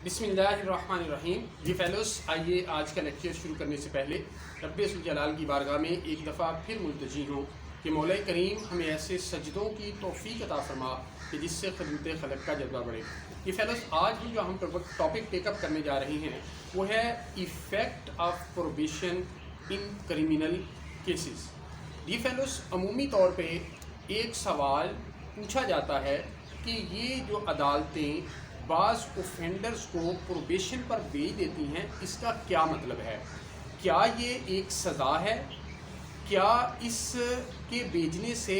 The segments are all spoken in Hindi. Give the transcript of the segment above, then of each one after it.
बिस्मिल्लाहिर्रहमानिर्रहीम। जी फेलोस, आइए आज का लेक्चर शुरू करने से पहले रब्बुल जलाल की बारगाह में एक दफ़ा फिर मुल्तजी हूँ कि मौला करीम हमें ऐसे सजदों की तौफीक अता फरमा कि जिससे खिदमत खलक का जज्बा बढ़े। ये फेलोस, आज जो हम टॉपिक टेकअप करने जा रहे हैं वो है effect of probation in criminal cases. ये फेलोस, अमूमी तौर पे एक सवाल पूछा जाता है कि ये जो अदालतें बाज़ ऑफेंडर्स को प्रोबेशन पर भेज देती हैं, इसका क्या मतलब है? क्या ये एक सज़ा है? क्या इसके भेजने से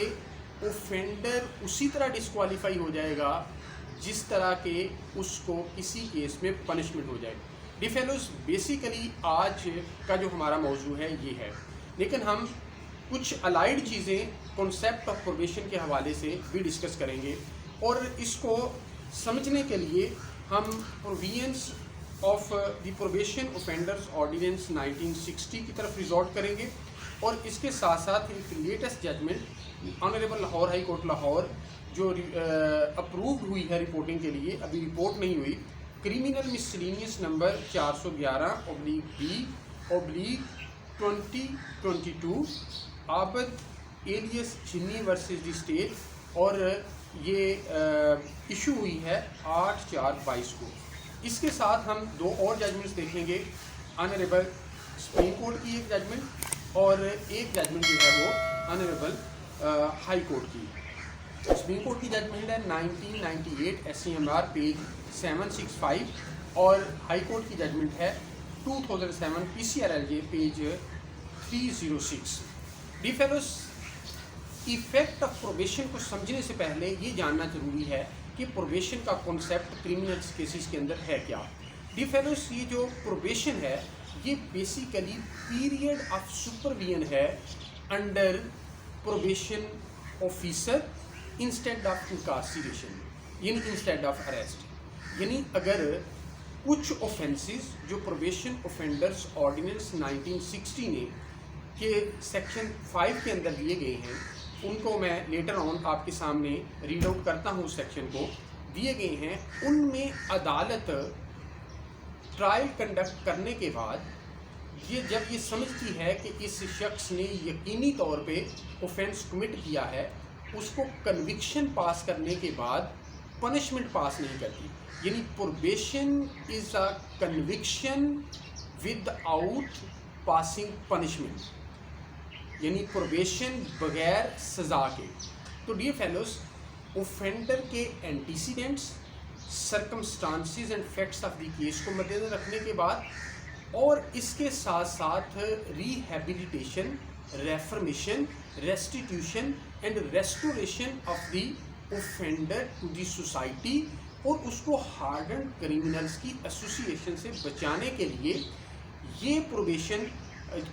ऑफेंडर उसी तरह डिस्क्वालीफाई हो जाएगा जिस तरह के उसको किसी केस में पनिशमेंट हो जाए? डी फेलोस, बेसिकली आज का जो हमारा मौजू है ये है, लेकिन हम कुछ अलाइड चीज़ें कॉन्सेप्ट ऑफ प्रोबेशन के हवाले से भी डिस्कस करेंगे और इसको समझने के लिए हम provisions of the probation offenders ordinance 1960 की तरफ रिजॉर्ट करेंगे और इसके साथ साथ एक latest judgment honourable Lahore high court Lahore जो अप्रूव्ड हुई है रिपोर्टिंग के लिए, अभी रिपोर्ट नहीं हुई, criminal miscellaneous number 411/B/2022 Abad alias Chinni versus the state, और ये इशू हुई है 8/4/22 को। इसके साथ हम दो और जजमेंट्स देखेंगे, ऑनरेबल सुप्रीम कोर्ट की एक जजमेंट और एक जजमेंट जो है वो ऑनरेबल हाई कोर्ट की। सुप्रीम कोर्ट की जजमेंट है 1998 SCMR पेज 765 और हाई कोर्ट की जजमेंट है 2007 PCRLJ page 306। D fellows, effect of probation को समझने से पहले ये जानना जरूरी है कि प्रोबेशन का कॉन्सेप्ट क्रिमिनल केसेस के अंदर है क्या। डी फेलोस, ये जो प्रोबेशन है ये बेसिकली पीरियड ऑफ सुपरविजन है under probation officer instead of incarceration, यानी इंस्टेड ऑफ अरेस्ट। यानी अगर कुछ ऑफेंसेस जो प्रोबेशन ऑफेंडर्स ऑर्डिनेंस 1960 ने के सेक्शन 5 के अंदर लिए गए हैं, उनको मैं लेटर ऑन आपके सामने रीड आउट करता हूँ, सेक्शन को दिए गए हैं, उनमें अदालत ट्रायल कंडक्ट करने के बाद जब ये समझती है कि इस शख्स ने यकीनी तौर पे ऑफेंस कमिट किया है, उसको कन्विक्शन पास करने के बाद पनिशमेंट पास नहीं करती। यानी probation is a conviction without passing punishment, यानी प्रोबेशन बगैर सज़ा के। तो डियर फेलोस, ऑफेंडर के antecedents, circumstances and facts of the case को मद्देनजर रखने के बाद और इसके साथ साथ rehabilitation, reformation, restitution and restoration of the offender to the society और उसको हार्डन क्रिमिनल्स की एसोसिएशन से बचाने के लिए ये प्रोबेशन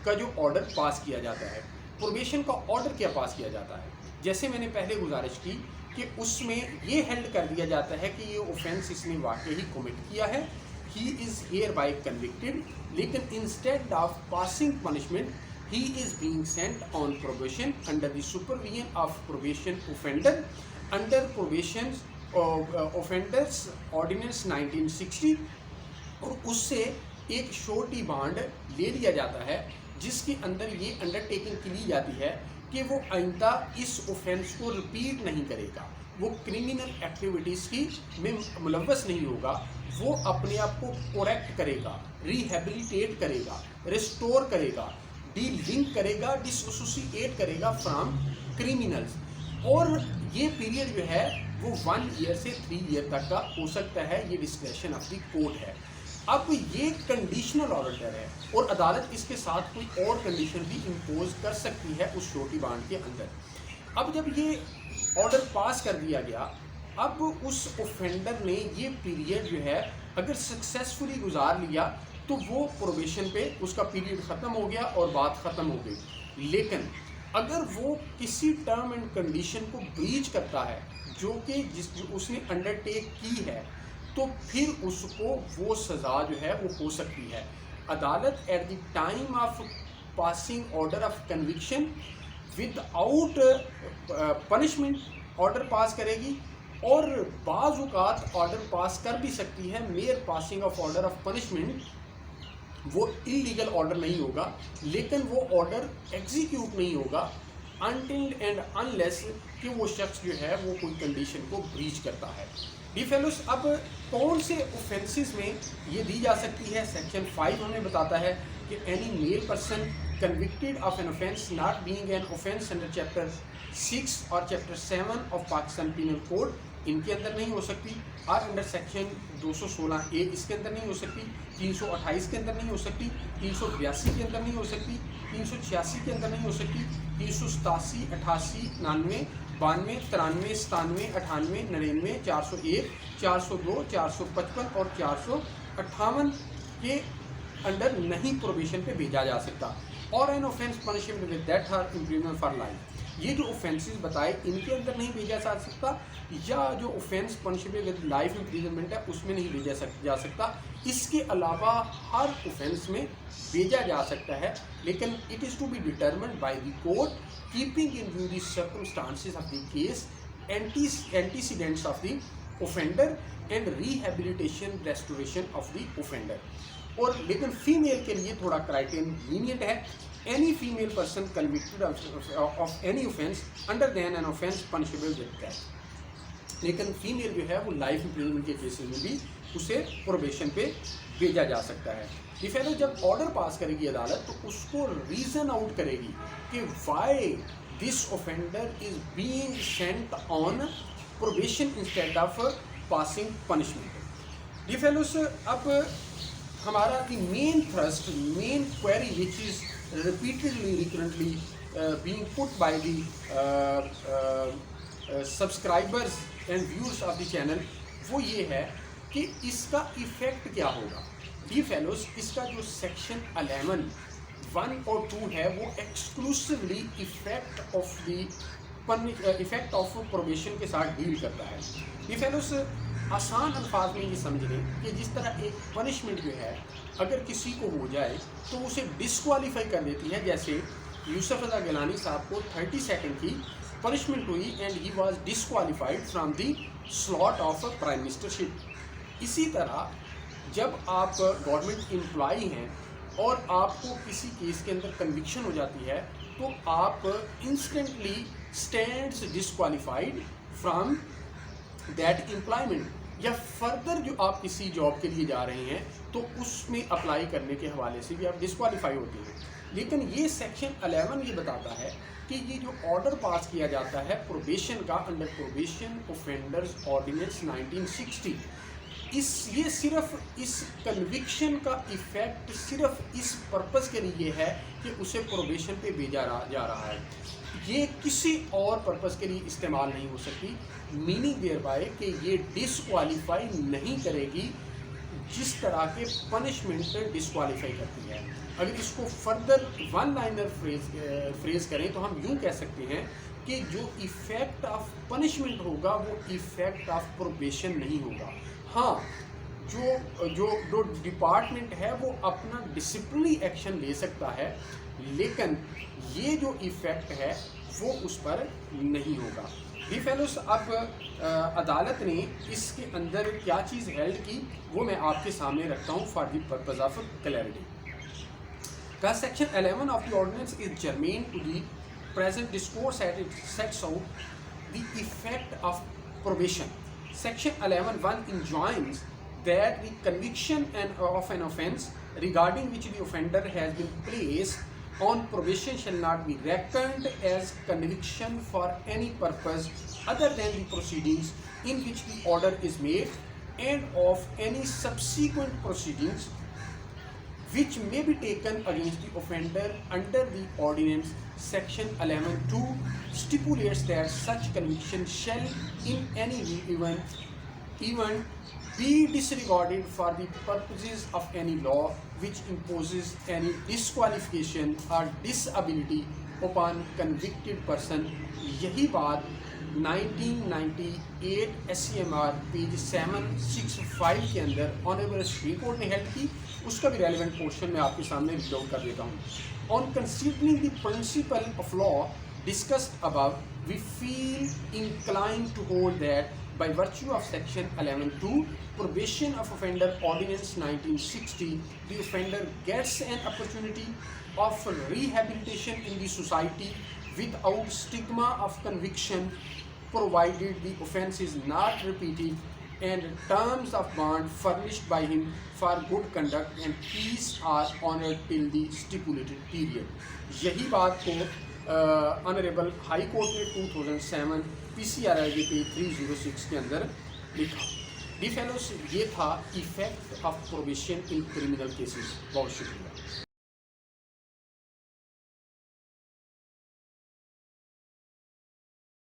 का जो ऑर्डर पास किया जाता है। प्रोबेशन का ऑर्डर क्या पास किया जाता है? जैसे मैंने पहले गुजारिश की कि उसमें ये हेल्ड कर दिया जाता है कि ये ऑफेंस इसने वाकई ही कमिट किया है, he is hereby convicted, लेकिन instead of passing punishment he is being sent on probation under the supervision of probation offender under probation offenders ordinance 1960, और उससे एक श्योरिटी बॉन्ड ले लिया जाता है जिसके अंदर ये अंडरटेकिंग की ली जाती है कि वो आइंदा इस ऑफेंस को रिपीट नहीं करेगा, वो क्रिमिनल एक्टिविटीज़ की में मुलव्वस नहीं होगा, वो अपने आप को करेक्ट करेगा, रिहेबिलिटेट करेगा, रिस्टोर करेगा, डी लिंक करेगा, डिसोसिएट करेगा फ्रॉम क्रिमिनल्स। और ये पीरियड जो है वो 1 ईयर से 3 ईयर तक का हो सकता है, ये डिस्क्रेशन ऑफ द कोर्ट है। अब ये कंडीशनल ऑर्डर है और अदालत इसके साथ कोई और कंडीशन भी इम्पोज कर सकती है उस श्योरिटी बॉन्ड के अंदर। अब जब ये ऑर्डर पास कर दिया गया, अब उस ऑफेंडर ने ये पीरियड जो है अगर सक्सेसफुली गुजार लिया तो वो प्रोबेशन पे उसका पीरियड ख़त्म हो गया और बात ख़त्म हो गई। लेकिन अगर वो किसी टर्म एंड कंडीशन को ब्रीच करता है जो उसने अंडरटेक की है, तो फिर उसको वो सज़ा जो है वो हो सकती है। अदालत at the time of passing order of conviction without punishment order pass करेगी और बाज़ औक़ात ऑर्डर पास कर भी सकती है, mayor passing of order of punishment वो इलीगल ऑर्डर नहीं होगा, लेकिन वो ऑर्डर एग्जीक्यूट नहीं होगा अनटिल एंड अनलेस कि वो शख्स जो है वो कोई कंडीशन को ब्रीच करता है। डी फेलोस, अब कौन से ऑफेंसेस में ये दी जा सकती है? सेक्शन 5 हमें बताता है कि any male person convicted of an offence not being an offence under chapter 6 और chapter 7 of Pakistan Penal Code इनके अंदर नहीं हो सकती, और अंडर सेक्शन 216A इसके अंदर नहीं हो सकती, 328 के अंदर नहीं हो सकती, 382 के अंदर नहीं हो सकती, 386 के अंदर नहीं हो सकती, 387, 88, 99, 92, 93, 97, 98, 99, 401, 402, 455 और 458 के अंडर नहीं प्रोबेशन पे भेजा जा सकता। और an offence punishment with death और इम्प्रिजनमेंट फॉर लाइफ, ये जो ऑफेंसेस बताए इनके अंदर नहीं भेजा जा सकता, या जो offence punishment with life imprisonment है उसमें नहीं भेजा जा सकता। इसके अलावा हर ऑफेंस में भेजा जा सकता है, लेकिन it is to be determined by the court keeping in view the circumstances of the case, antecedents of the offender and rehabilitation restoration of the offender. और लेकिन फीमेल के लिए थोड़ा क्राइटेरियन लीनियंट है। Any female person convicted of any offence under then an offence punishable with death, लेकिन फीमेल जो है वो लाइफ इम्प्रिजनमेंट के केसेस में भी उसे प्रोबेशन पे भेजा जा सकता है। इफ एनो जब ऑर्डर पास करेगी अदालत तो उसको रीज़न आउट करेगी कि why this offender is being sent on probation instead of passing punishment. Dear fellows, अब हमारा the main thrust, main query which is repeatedly recurrently being put by the subscribers and viewers of the channel, वो ये है कि इसका इफ़ेक्ट क्या होगा। डी फेलोस, इसका जो सेक्शन 11, 1 और 2 है वो एक्सक्लूसिवली इफ़ेक्ट ऑफ प्रोबेशन के साथ डील करता है। डी फेलोस, आसान अल्फाज में ये समझ लें कि जिस तरह एक पनिशमेंट जो है अगर किसी को हो जाए तो उसे डिस्क्वालीफाई कर देती है, जैसे यूसुफ रज़ा गिलानी साहब को 30 सेकंड की पनिशमेंट हुई and he was disqualified from the slot of prime ministership. इसी तरह जब आप गवर्नमेंट एम्प्लॉई हैं और आपको किसी केस के अंदर कन्विक्शन हो जाती है तो आप instantly stands disqualified from that employment, या फर्दर जो आप किसी जॉब के लिए जा रहे हैं तो उसमें अप्लाई करने के हवाले से भी आप डिस्क्वालीफाई होते हैं। लेकिन ये सेक्शन 11 ये बताता है कि ये जो ऑर्डर पास किया जाता है प्रोबेशन का अंडर प्रोबेशन ऑफेंडर्स ऑर्डिनेंस 1960, ये सिर्फ इस कन्विक्शन का इफ़ेक्ट सिर्फ इस पर्पज़ के लिए है कि उसे प्रोबेशन पे भेजा जा रहा है, ये किसी और पर्पज़ के लिए इस्तेमाल नहीं हो सकती। मीनिंग देयर बाय कि ये डिस्क्वालीफाई नहीं करेगी जिस तरह के पनिशमेंट डिस्क्वालीफाई करती है। अगर इसको फर्दर वन लाइनर फ्रेज करें तो हम यूँ कह सकते हैं कि जो इफ़ेक्ट ऑफ पनिशमेंट होगा वो इफ़ेक्ट ऑफ प्रोबेशन नहीं होगा। हाँ, जो डिपार्टमेंट है वो अपना डिसिप्लिनरी एक्शन ले सकता है, लेकिन ये जो इफ़ेक्ट है वो उस पर नहीं होगा। डी फेलोस, अब अदालत ने इसके अंदर क्या चीज़ हेल्ड की वो मैं आपके सामने रखता हूँ for the purpose of clarity. का section 11 of the ordinance is germane to the present discourse at it sets out the effect of probation. Section 11(1) enjoins that the conviction of an offence regarding which the offender has been placed on probation shall not be reckoned as conviction for any purpose other than the proceedings in which the order is made, and of any subsequent proceedings which may be taken against the offender under the ordinance. Section 11(2) stipulates that such conviction shall in any event be disregarded for the purposes of any law which imposes any disqualification or disability upon convicted person। यही बात 1998 SCMR पेज 765 के अंदर ऑनरेबल सुप्रीम कोर्ट ने हेल्ड की। उसका भी रेलिवेंट पोर्शन मैं आपके सामने रीड आउट कर देता हूँ। On considering the principle of law discussed above, we feel inclined to hold that by virtue of section 11(2) probation of offender ordinance 1960, the offender gets an opportunity of rehabilitation in the society without stigma of conviction, provided the offence is not repeated and terms of bond furnished by him for good conduct and peace are honoured till the stipulated period. यही बात को ऑनरेबल हाई कोर्ट ने 2007 PCRI के पेज 306 के अंदर लिखा। डी फेलोस, ये था effect of probation in criminal cases. बहुत शुक्रिया।